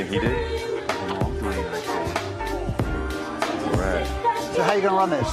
And he did? I'm doing it actually. All right. So how are you going to run this?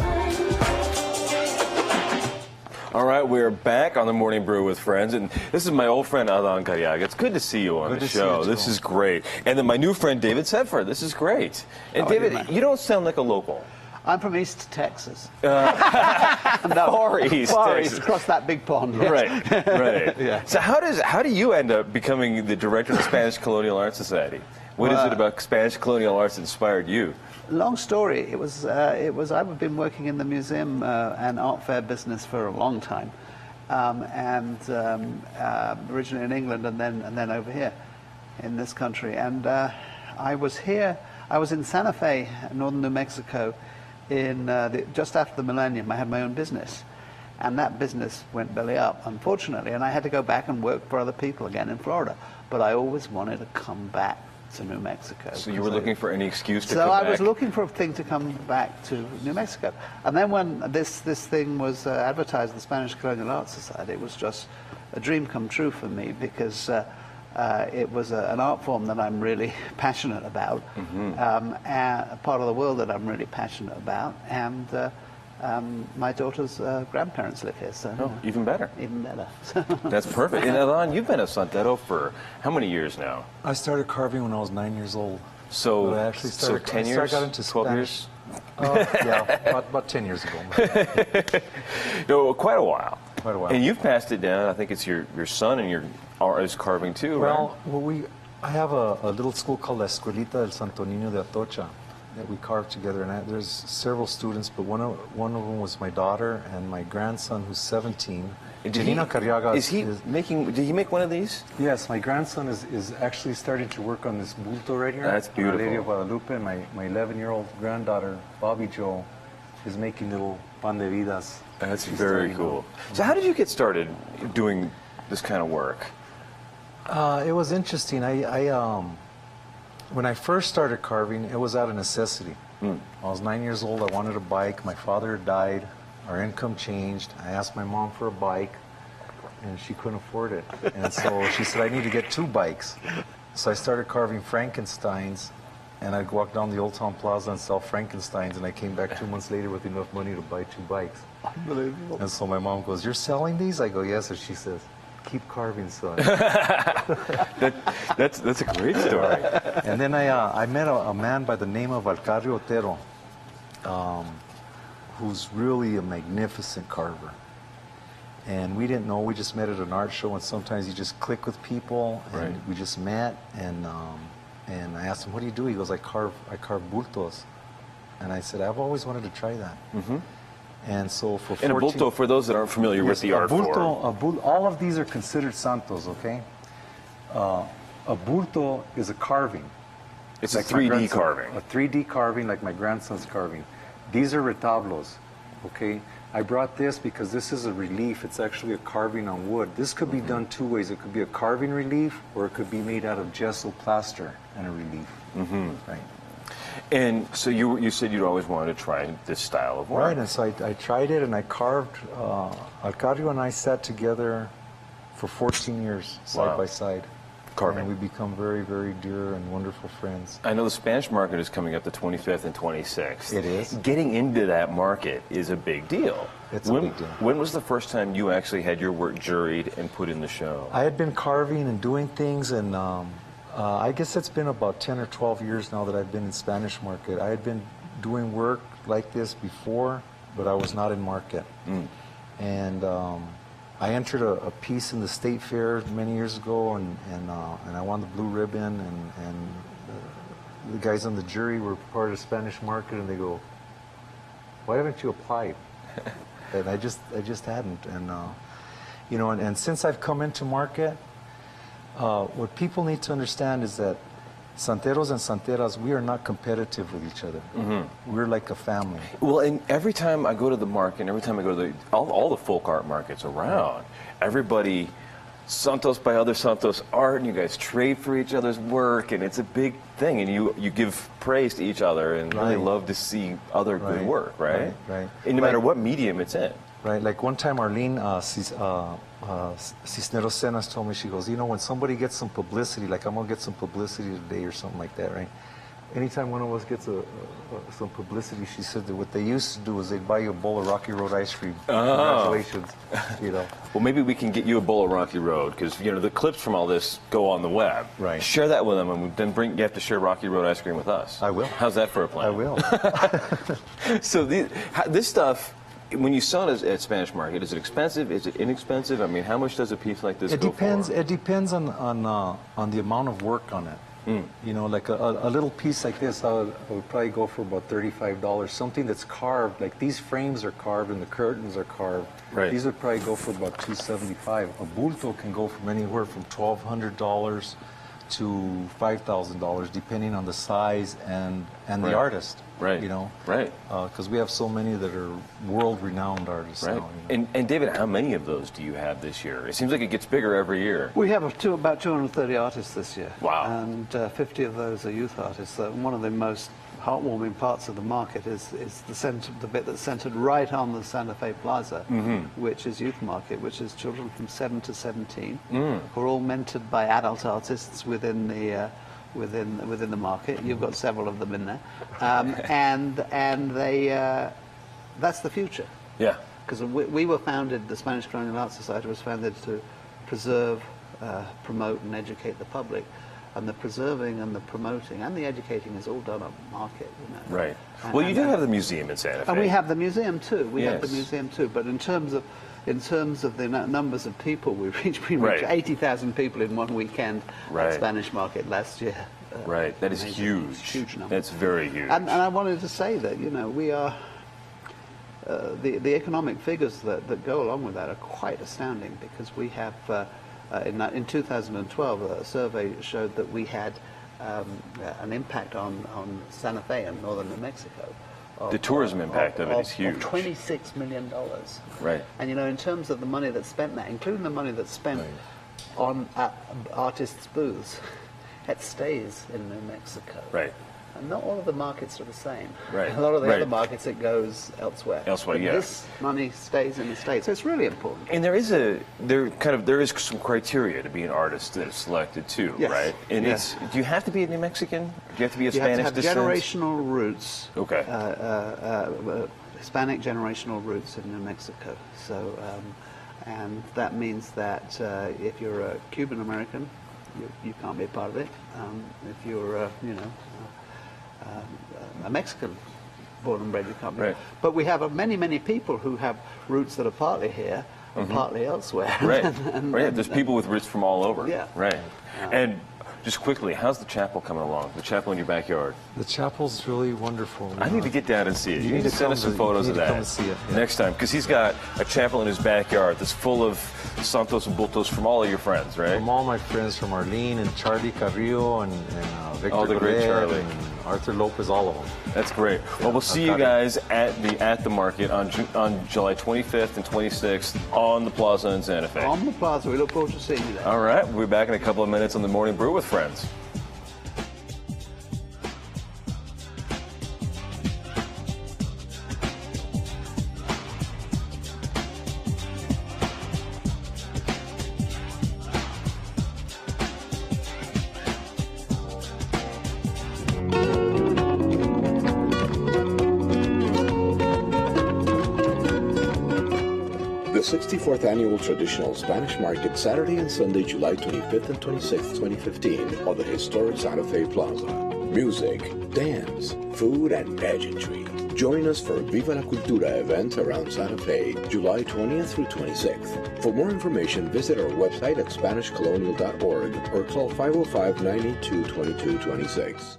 All right, we're back on the Morning Brew with friends, and this is my old friend Adan Cariaga. It's good to see you on the show. This is great. And then my new friend David Sedford. This is great. And David, you don't sound like a local. I'm from East Texas. Far East Texas. Across that big pond. Yes. Right, right. Yeah. So how do you end up becoming the director of the Spanish Colonial Art Society? What is it about Spanish colonial arts that inspired you? Long story. It was I've been working in the museum and art fair business for a long time, originally in England and then over here, in this country. And I was here. I was in Santa Fe, northern New Mexico, just after the millennium. I had my own business, and that business went belly up, unfortunately. And I had to go back and work for other people again in Florida. But I always wanted to come back to New Mexico. So you were looking for any excuse to come back? back? So I was looking for a thing to come back to New Mexico. And then when this thing was advertised, the Spanish Colonial Art Society, it was just a dream come true for me, because it was an art form that I'm really passionate about, and a part of the world that I'm really passionate about, and my daughter's grandparents live here, so even better. Even better. That's perfect. And Adan, you've been a santero for how many years now? I started carving when I was 9 years old. So, I actually started, 10 years? I got into 12 Spanish. years? Yeah, about 10 years ago. No, quite a while. Quite a while. And you've passed it down. I think it's your son and your art is carving too, right? Well, I have a little school called La Escuelita del Santo Niño de Atocha that we carved together, and there's several students, but one of them was my daughter and my grandson, who's 17. Janina Cariaga. Did he make one of these? Yes, my grandson is actually starting to work on this bulto right here. That's beautiful. Lady of Guadalupe, and my 11-year-old granddaughter, Bobby Jo, is making little pan de vidas. That's very cool. So how did you get started doing this kind of work? It was interesting. When I first started carving, it was out of necessity. I was 9 years old. I wanted a bike. My father died. Our income changed. I asked my mom for a bike, and she couldn't afford it. And so she said, I need to get 2 bikes. So I started carving Frankensteins, and I'd walk down the Old Town Plaza and sell Frankensteins, and I came back 2 months later with enough money to buy 2 bikes. Unbelievable. And so my mom goes, you're selling these? I go, yes. And she says, keep carving, son. That's a great story. And then I met a man by the name of Alcario Otero, who's really a magnificent carver. And we didn't know, we just met at an art show, and sometimes you just click with people, and we just met, and I asked him, what do you do? He goes, I carve bultos. And I said, I've always wanted to try that. And so for 14... And a bulto, for those that aren't familiar with the art form. All of these are considered santos, okay? A bulto is a carving. It's like a 3D carving. A 3D carving like my grandson's carving. These are retablos, okay? I brought this because this is a relief. It's actually a carving on wood. This could be done 2 ways. It could be a carving relief, or it could be made out of gesso plaster and a relief. Right. And so you said you'd always wanted to try this style of work. Right, and so I tried it, and I carved. Alcario and I sat together for 14 years, side by side. Carving. And we become very, very dear and wonderful friends. I know the Spanish market is coming up the 25th and 26th. It is. Getting into that market is a big deal. It's a big deal. When was the first time you actually had your work juried and put in the show? I had been carving and doing things, and I guess it's been about 10 or 12 years now that I've been in Spanish market. I had been doing work like this before, but I was not in market. And I entered a piece in the state fair many years ago, and I won the blue ribbon, and the guys on the jury were part of the Spanish market, and they go, why haven't you applied? And I just hadn't. And you know, and since I've come into market, what people need to understand is that santeros and santeras, we are not competitive with each other. We're like a family. Well, and every time I go to the market, and every time I go to all the folk art markets around, everybody Santos by other Santos art, and you guys trade for each other's work, and it's a big thing, and you give praise to each other, and really love to see other good work, right? Right. And no matter what medium it's in. right? Like one time Arlene Cisneros Cenas told me, she goes, when somebody gets some publicity, like I'm gonna get some publicity today or something like that, right? Anytime one of us gets some publicity, she said that what they used to do is they'd buy you a bowl of Rocky Road ice cream. Congratulations, Well, maybe we can get you a bowl of Rocky Road, because the clips from all this go on the web. Right. Share that with them, and then you have to share Rocky Road ice cream with us. I will. How's that for a plan? I will. So this stuff, when you sell it at Spanish Market, is it expensive? Is it inexpensive? I mean, how much does a piece like this go for? It depends on the amount of work on it. Like a little piece like this, I would probably go for about $35. Something that's carved, like these frames are carved and the curtains are carved. Right. These would probably go for about $275. A bulto can go from anywhere from $1,200 to $5,000, depending on the size and the artist. Right. Right. Because we have so many that are world-renowned artists right. now. And David, how many of those do you have this year? It seems like it gets bigger every year. We have about 230 artists this year. Wow. And 50 of those are youth artists. One of the most heartwarming parts of the market is the bit that's centered right on the Santa Fe Plaza, which is youth market, which is children from 7 to 17, who are all mentored by adult artists within the market. You've got several of them in there, and they that's the future. Yeah. Because we were founded. The Spanish Colonial Art Society was founded to preserve, promote, and educate the public. And the preserving and the promoting and the educating is all done on market, Right. Well, you do have the museum in Santa Fe. And we have the museum too. We have the Yes. museum too. But in terms of the numbers of people we reached Right. 80,000 people in one weekend Right. at Spanish Market last year. Right. That is Amazing. huge. It's a huge number. That's very huge. And I wanted to say that we are the economic figures that go along with that are quite astounding, because we have in 2012 a survey showed that we had an impact on Santa Fe and northern New Mexico. The tourism impact of it is huge. Of $26 million. Right. And in terms of the money that's spent there, including the money that's spent on artists' booths, it stays in New Mexico. Right. And not all of the markets are the same. Right. A lot of the Right. other markets, it goes elsewhere. Elsewhere, But yeah. this money stays in the States, so it's really important. And there is some criteria to be an artist that is selected too, Yes. right? And Yes. do you have to be a New Mexican? Do you have to be a You Spanish have to have descent? generational roots. Okay. Hispanic generational roots in New Mexico. So, and that means that if you're a Cuban American, you can't be a part of it. If you're, a Mexican born and bred, you can't be. Right. But we have many people who have roots that are partly here and partly elsewhere. Right. and, Right. There's people with roots from all over. Yeah. Right. And just quickly, how's the chapel coming along? The chapel in your backyard? The chapel's really wonderful. I need to get down and see it. You need to send come us some to- photos you of need to that come and see it, yeah. next time, because he's got a chapel in his backyard that's full of Santos and Bultos from all of your friends, right? From all my friends, from Arlene and Charlie Carrillo and Victor Oh, the great Goret Charlie. and Arthur Lopez, all of them. That's great. Well, we'll see you guys at the market on July 25th and 26th on the plaza in Santa Fe. On the plaza, we look forward to seeing you there. All right, we'll be back in a couple of minutes on the Morning Brew with friends. The 64th Annual Traditional Spanish Market, Saturday and Sunday, July 25th and 26th, 2015, on the historic Santa Fe Plaza. Music, dance, food, and pageantry. Join us for Viva la Cultura event around Santa Fe, July 20th through 26th. For more information, visit our website at SpanishColonial.org or call 505-982-2226.